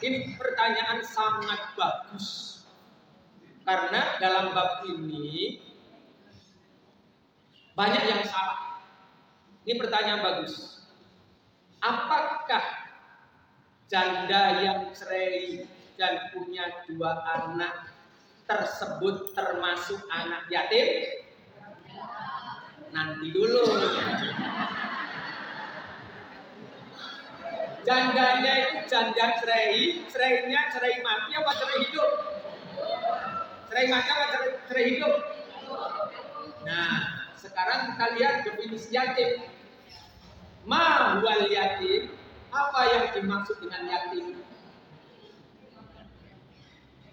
Ini pertanyaan sangat bagus. Karena dalam bab ini banyak yang salah. Ini pertanyaan bagus. Apakah janda yang cerai dan punya 2 anak tersebut termasuk anak yatim? Nanti dulu. Jandanya itu janda cerai, cerainya cerai mati apa cerai hidup? Cerai mati apa cerai hidup? Nah, sekarang kita lihat definisi yatim. Ma huwal yatim, apa yang dimaksud dengan yatim?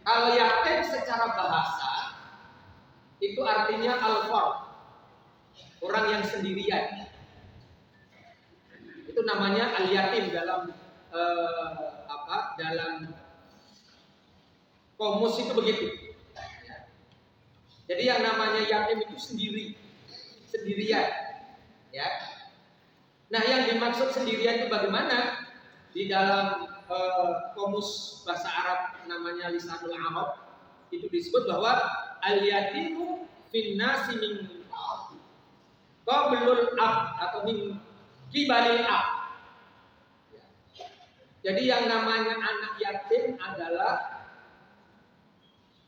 Kalau yatim secara bahasa itu artinya al-fard, orang yang sendirian. Itu namanya al-yatim dalam dalam komus itu begitu. Jadi yang namanya yatim itu sendirian, ya. Nah, yang dimaksud sendirian itu bagaimana? Di dalam komus bahasa Arab namanya Lisanul Arab itu disebut bahwa al-yatimu finnasi min qablul ab atau min kibalil ab. Jadi yang namanya anak yatim adalah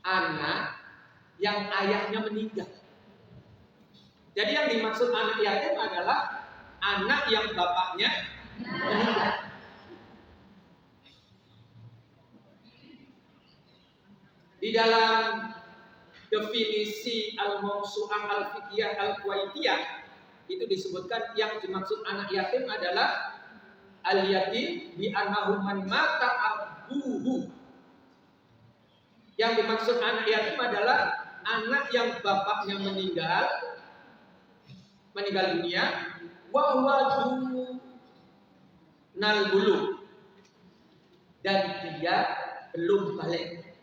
anak yang ayahnya meninggal. Jadi yang dimaksud anak yatim adalah anak yang bapaknya meninggal. Di dalam definisi al-mawsu'ah al-fiqhiyah al-kuwaitiyah itu disebutkan yang dimaksud anak yatim adalah al-yatim bi annahu man mata abuhu. Yang dimaksud anak yatim adalah anak yang bapaknya meninggal dunia, wa huwa dunal bulugh, dan dia belum balik.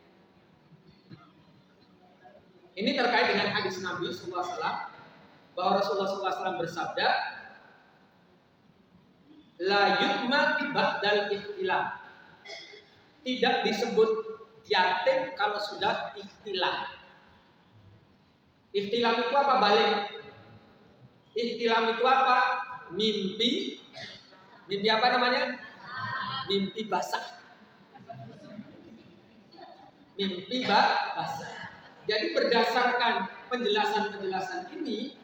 Ini terkait dengan hadis Nabi SAW bahwa Rasulullah SAW bersabda, la yutma ba'dal ihtilam. Tidak disebut yatim kalau sudah ihtilam. Ihtilam itu apa? Balik. Ihtilam itu apa? Mimpi apa namanya? Mimpi basah. Mimpi basah. Jadi berdasarkan penjelasan ini,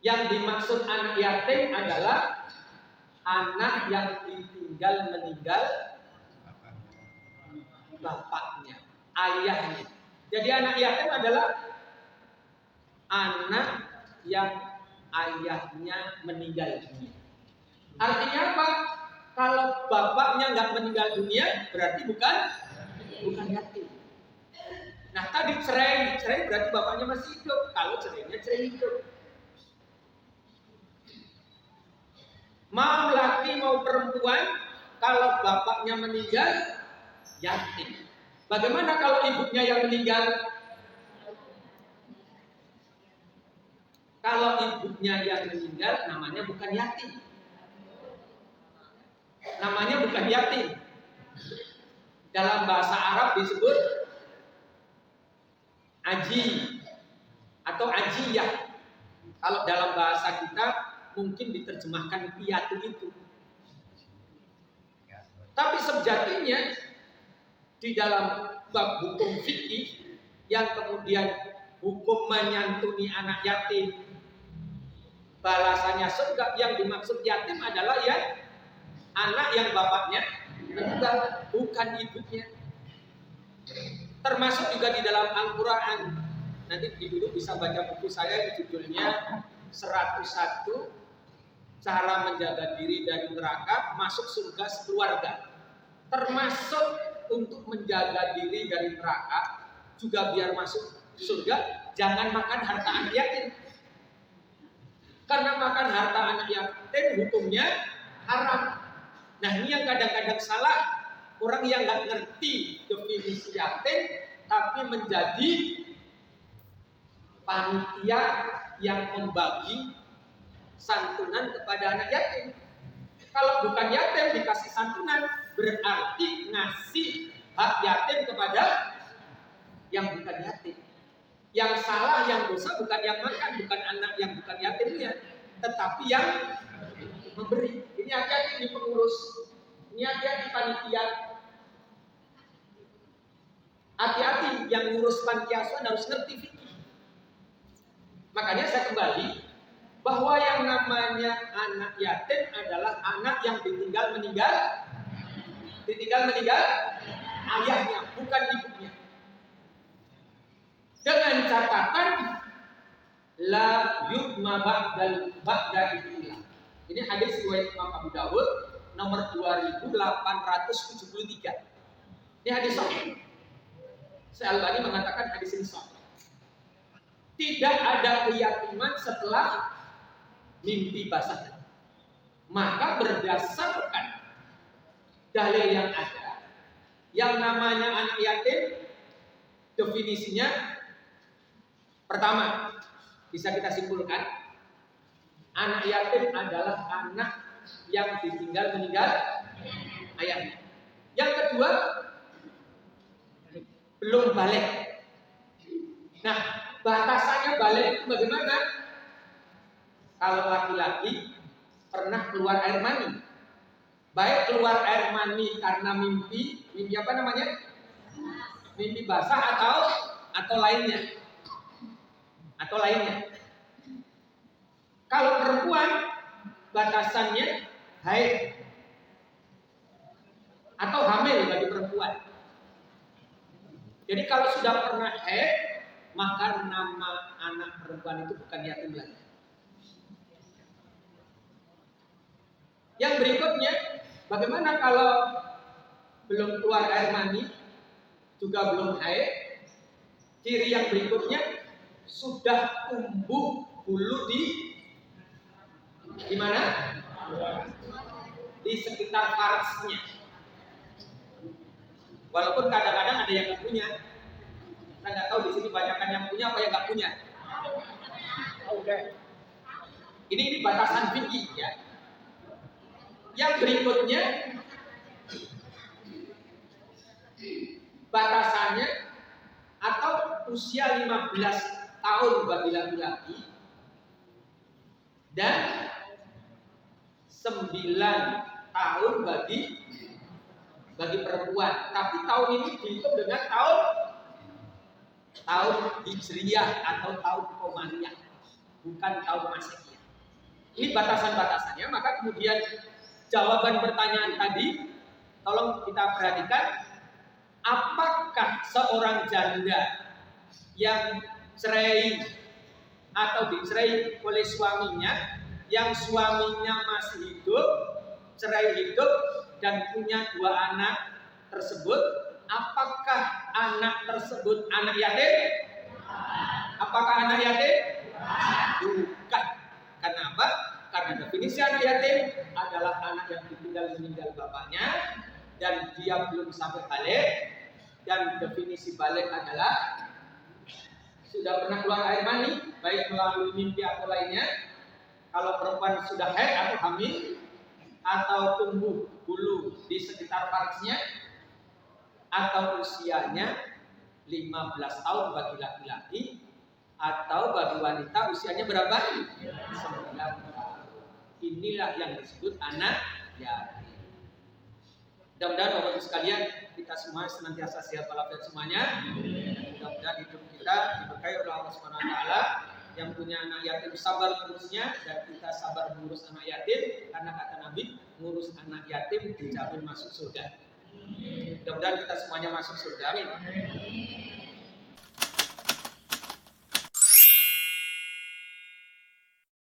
yang dimaksud anak yatim adalah anak yang ditinggal meninggal bapaknya, ayahnya. Jadi anak yatim adalah anak yang ayahnya meninggal dunia. Artinya apa? Kalau bapaknya nggak meninggal dunia, berarti bukan yatim. Nah, tadi cerai berarti bapaknya masih hidup. Kalau cerainya cerai hidup. Mau laki mau perempuan, kalau bapaknya meninggal, yatim. Bagaimana kalau ibunya yang meninggal? Kalau ibunya yang meninggal, namanya bukan yatim. Namanya bukan yatim. Dalam bahasa Arab disebut aji atau ajiyah. Kalau dalam bahasa kita mungkin diterjemahkan piatu itu. Tapi sejatinya di dalam bab hukum fikih yang kemudian hukum menyantuni anak yatim balasannya surga, yang dimaksud yatim adalah ya anak yang bapaknya meninggal, bukan ibunya. Termasuk juga di dalam Al-Quran. Nanti ibu bisa baca buku saya, judulnya 101 Cara Menjaga Diri dari Neraka Masuk Surga Sekeluarga. Termasuk untuk menjaga diri dari neraka, juga biar masuk surga, jangan makan harta anak yatim. Karena makan harta anak yatim hukumnya haram. Nah, ini yang kadang-kadang salah. Orang yang nggak ngerti definisi yatim, tapi menjadi panitia yang membagi santunan kepada anak yatim. Kalau bukan yatim dikasih santunan, berarti ngasih hak yatim kepada yang bukan yatim. Yang salah, yang dosa bukan yang makan, bukan anak yang bukan yatimnya, tetapi yang memberi. Ini hati-hati di pengurus, ini hati-hati panitia, hati-hati yang ngurus panti asuhan harus ngerti fikih. Makanya saya kembali bahwa yang namanya anak yatim adalah anak yang ditinggal meninggal ayahnya, bukan ibunya. Dengan catatan la yutma ba'da ibillah. Ini hadis riwayat Imam Abu Dawud nomor 2873. Ini hadis sahih. Al-Albani mengatakan hadis ini sahih. Tidak ada keyatiman setelah mimpi basah. Maka berdasarkan dalil yang ada, yang namanya anak yatim definisinya pertama bisa kita simpulkan, anak yatim adalah anak yang ditinggal meninggal ayahnya. Yang kedua, belum balik. Nah, batasannya balik itu bagaimana? Kalau laki-laki pernah keluar air mani, baik keluar air mani karena mimpi apa namanya? Mimpi basah atau lainnya. Kalau perempuan batasannya haid atau hamil bagi perempuan. Jadi kalau sudah pernah haid, maka nama anak perempuan itu bukan yatim lagi. Yang berikutnya, bagaimana kalau belum keluar air mani, juga belum haid? Ciri yang berikutnya sudah tumbuh bulu di mana? Di sekitar farsnya. Walaupun kadang-kadang ada yang nggak punya. Saya nggak tahu di sini banyakkan yang punya apa yang nggak punya. Oke. Ini batasan fikih ya. Yang berikutnya batasannya atau usia 15 tahun bagi laki-laki dan 9 tahun bagi perempuan. Tapi tahun ini dihitung dengan tahun Hijriyah atau tahun Qamariyah, bukan tahun Masehi. Ini batasan-batasannya. Maka kemudian jawaban pertanyaan tadi, tolong kita perhatikan, apakah seorang janda yang cerai atau dicerai oleh suaminya, yang suaminya masih hidup, cerai hidup dan punya 2 anak tersebut, apakah anak tersebut anak yatim? Apakah anak yatim? Bukan. Kenapa? Karena definisi anak yatim adalah anak yang ditinggal meninggal bapaknya dan dia belum sampai balik, dan definisi balik adalah sudah pernah keluar air mani, baik melalui mimpi atau lainnya. Kalau perempuan sudah haid atau hamil, atau tumbuh bulu di sekitar farsnya, atau usianya 15 tahun bagi laki-laki, atau bagi wanita usianya berapa? 9 tahun. Inilah yang disebut anak yatim. Mudah-mudahan Bapak Ibu sekalian, kita semua senantiasa sehat walafiat semuanya. Dan mudah-mudahan hidup kita diberkahi oleh Allah Subhanahu wa taala. Yang punya anak yatim sabar mengurusnya, dan kita sabar mengurus anak yatim, karena kata Nabi, ngurus anak yatim dijamin masuk surga. Mudah-mudahan kita semuanya masuk surga. Amin.